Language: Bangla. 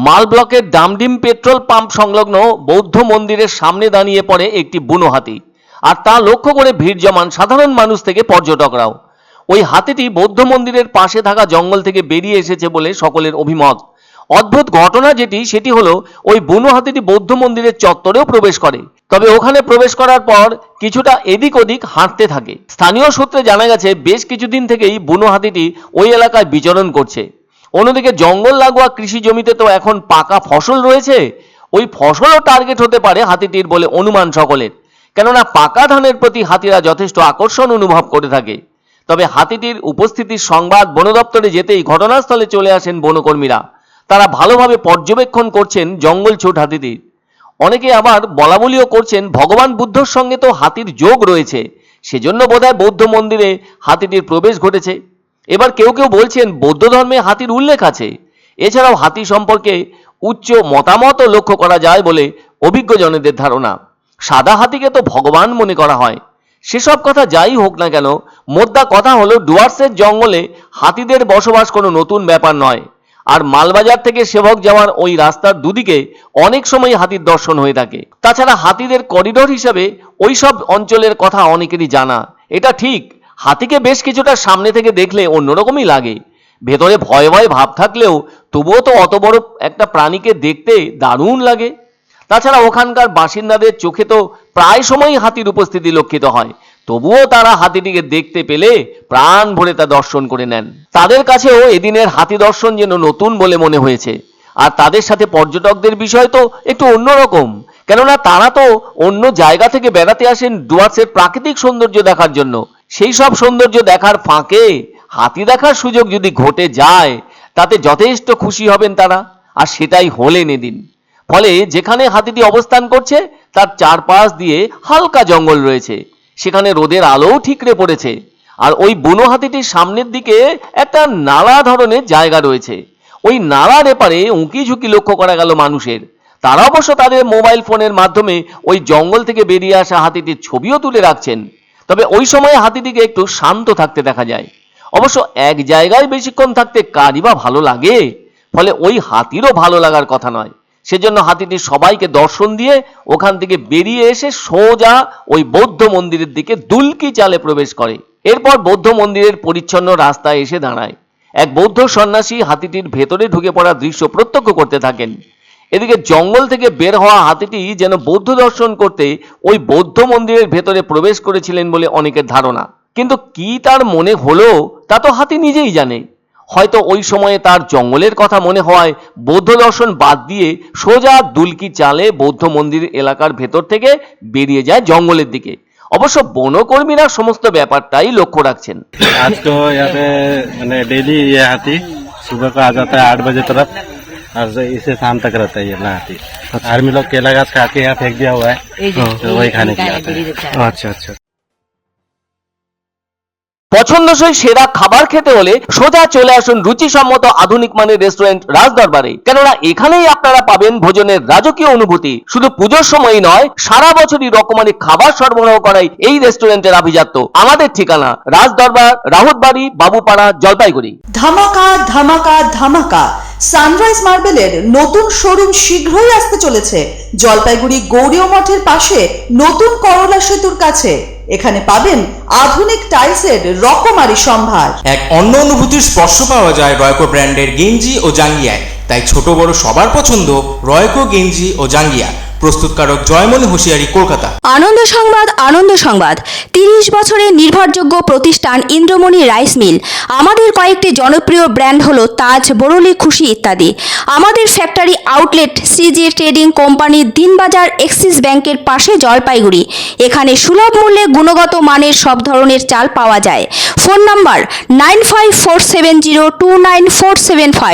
মাল ব্লকের ডামডিম পেট্রোল পাম্প সংলগ্ন বৌদ্ধ মন্দিরের সামনে দাঁড়িয়ে পড়ে একটি বুনো হাতি, আর তা লক্ষ্য করে ভিড় জমান সাধারণ মানুষ থেকে পর্যটকরাও। ওই হাতিটি বৌদ্ধ মন্দিরের পাশে থাকা জঙ্গল থেকে বেরিয়ে এসেছে বলে সকলের অভিমত। অদ্ভুত ঘটনা সেটি হলো ওই বুনো হাতিটি বৌদ্ধ মন্দিরের চত্বরেও প্রবেশ করে, তবে ওখানে প্রবেশ করার পর কিছুটা এদিক ওদিক হাঁটতে থাকে। স্থানীয় সূত্রে জানা গেছে বেশ কিছুদিন থেকেই বুনো হাতিটি ওই এলাকায় বিচরণ করছে। অন্যদিকে জঙ্গল লাগোয়া কৃষি জমিতে তো এখন পাকা ফসল রয়েছে, ওই ফসলও টার্গেট হতে পারে হাতিটির বলে অনুমান সকলের, কেননা পাকা ধানের প্রতি হাতিরা যথেষ্ট আকর্ষণ অনুভব করে থাকে। তবে হাতিটির উপস্থিতির সংবাদ বন দপ্তরে যেতেই ঘটনাস্থলে চলে আসেন বনকর্মীরা। তারা ভালোভাবে পর্যবেক্ষণ করছেন জঙ্গল ছোট হাতিটির। অনেকে আবার বলাবলিও করছেন ভগবান বুদ্ধর সঙ্গে তো হাতির যোগ রয়েছে, সেজন্য বোধহয় বৌদ্ধ মন্দিরে হাতিটির প্রবেশ ঘটেছে। এবার কেউ কেউ বলছেন বৌদ্ধ ধর্মে হাতির উল্লেখ আছে। এছাড়াও হাতি সম্পর্কে উচ্চ মতামতও লক্ষ্য করা যায় বলে অভিজ্ঞজনদের ধারণা। সাদা হাতিকে তো ভগবান মনে করা হয়। সেসব কথা যাই হোক না কেন, মোদ্দা কথা হলো ডুয়ার্সের জঙ্গলে হাতিদের বসবাস কোনো নতুন ব্যাপার নয়। আর মালবাজার থেকে সেবক যাওয়ার ওই রাস্তার দুদিকে অনেক সময় হাতির দর্শন হয়ে থাকে। তাছাড়া হাতিদের করিডোর হিসাবে ওই সব অঞ্চলের কথা অনেকেরই জানা। এটা ঠিক, হাতিকে বেশ কিছুটা সামনে থেকে দেখলে অন্যরকমই লাগে। ভেতরে ভয় ভয় ভাব থাকলেও তবুও তো অত বড় একটা প্রাণীকে দেখতে দারুণ লাগে। তাছাড়া ওখানকার বাসিন্দাদের চোখে তো প্রায় সময়ই হাতির উপস্থিতি লক্ষিত হয়, তবুও তারা হাতিটিকে দেখতে পেলে প্রাণ ভরে তা দর্শন করে নেন। তাদের কাছেও এদিনের হাতি দর্শন যেন নতুন বলে মনে হয়েছে। আর তাদের সাথে পর্যটকদের বিষয় তো একটু অন্যরকম, কেননা তারা তো অন্য জায়গা থেকে বেড়াতে আসেন ডুয়ার্সের প্রাকৃতিক সৌন্দর্য দেখার জন্য। সেই সব সৌন্দর্য দেখার ফাঁকে হাতি দেখার সুযোগ যদি ঘটে যায় তাতে যথেষ্ট খুশি হবেন তারা, আর সেটাই হলেন এদিন। ফলে যেখানে হাতিটি অবস্থান করছে তার চারপাশ দিয়ে হালকা জঙ্গল রয়েছে, সেখানে রোদের আলোও ঠিকরে পড়েছে। আর ওই বুনো হাতিটির সামনের দিকে একটা নালা ধরনের জায়গা রয়েছে। ওই নালার এপারে উঁকি ঝুঁকি লক্ষ্য করা গেল মানুষের। তারা অবশ্য তাদের মোবাইল ফোনের মাধ্যমে ওই জঙ্গল থেকে বেরিয়ে আসা হাতিটির ছবিও তুলে রাখছেন। তবে ওই সময় হাতিটিকে একটু শান্ত থাকতে দেখা যায়। অবশ্য এক জায়গায় বেশিক্ষণ থাকতে কারই বা ভালো লাগে, ফলে ওই হাতিরও ভালো লাগার কথা নয়। সেজন্য হাতিটি সবাইকে দর্শন দিয়ে ওখান থেকে বেরিয়ে এসে সোজা ওই বৌদ্ধ মন্দিরের দিকে দুলকি চালে প্রবেশ করে। এরপর বৌদ্ধ মন্দিরের পরিচ্ছন্ন রাস্তায় এসে দাঁড়ায়। এক বৌদ্ধ সন্ন্যাসী হাতিটির ভেতরে ঢুকে পড়া দৃশ্য প্রত্যক্ষ করতে থাকেন। এদিকে জঙ্গল থেকে বের হওয়া হাতিটি যেন বৌদ্ধ দর্শন করতে ওই বৌদ্ধ মন্দিরের ভেতরে প্রবেশ করেছিলেন বলে অনেকের ধারণা। কিন্তু কি তার মনে হলো তা তো হাতি নিজেই জানে। হয়তো ওই সময়ে তার জঙ্গলের কথা মনে হওয়ায় বৌদ্ধ দর্শন বাদ দিয়ে সোজা দুলকি চালে বৌদ্ধ মন্দির এলাকার ভেতর থেকে বেরিয়ে যায় জঙ্গলের দিকে। অবশ্য বনকর্মীরা সমস্ত ব্যাপারটাই লক্ষ্য রাখছেন। आज तो यहाँ पे मैंने डेली ये हाथी सुबह को आ जाता है 8 बजे तरफ, और इसे शाम तक रहता है ये अपना हाथी। आर्मी लोग केला गाछ खा के यहाँ फेंक दिया हुआ है, तो वही खाने के लिए आता है। अच्छा अच्छा। পছন্দসই সেরা খাবার খেতে হলে সোজা চলে আসুন রুচিসম্মত আধুনিক মানের রেস্টুরেন্ট রাজদরবারে, কেননা এখানেই আপনারা পাবেন ভোজনের রাজকীয় অনুভূতি। শুধু পুজোর সময়ই নয়, সারা বছরই রকমারি খাবার সরবরাহ করাই এই রেস্টুরেন্টের আভিজাত্য। আমাদের ঠিকানা রাজদরবার, রাহুতবাড়ি, বাবুপাড়া, জলপাইগুড়ি। ধামাকা ধামাকা ধামাকা, সানরাইজ মার্বেলের নতুন শোরুম শীঘ্রই আসতে চলেছে জলপাইগুড়ি গৌরীয় মঠের পাশে নতুন করলা সেতুর কাছে। এখানে পাবেন আধুনিক টাইলসের রকমারি সম্ভার। এক অন্য অনুভূতির স্পর্শ পাওয়া যায় রয়কো ব্র্যান্ডের গেঞ্জি ও জাঙ্গিয়ায়। তাই ছোট বড় সবার পছন্দ রয়কো গেঞ্জি ও জাঙ্গিয়া। প্রস্তুতকারক জয়মনি হোশিয়ারি, কলকাতা। আনন্দ সংবাদ, আনন্দ সংবাদ। 30 বছরের নির্ভরযোগ্য প্রতিষ্ঠান ইন্দ্রমণি রাইস মিল। আমাদের কয়েকটি জনপ্রিয় ব্র্যান্ড হলো তাজ, বরলি, খুশি ইত্যাদি। আমাদের ফ্যাক্টরি আউটলেট সিজি ট্রেডিং কোম্পানির দিনবাজার এক্সিস ব্যাংকের পাশে জলপাইগুড়ি। এখানে সুলভ মূল্যে গুণগত মানের সব ধরনের চাল পাওয়া যায়। Phone number 9547029475।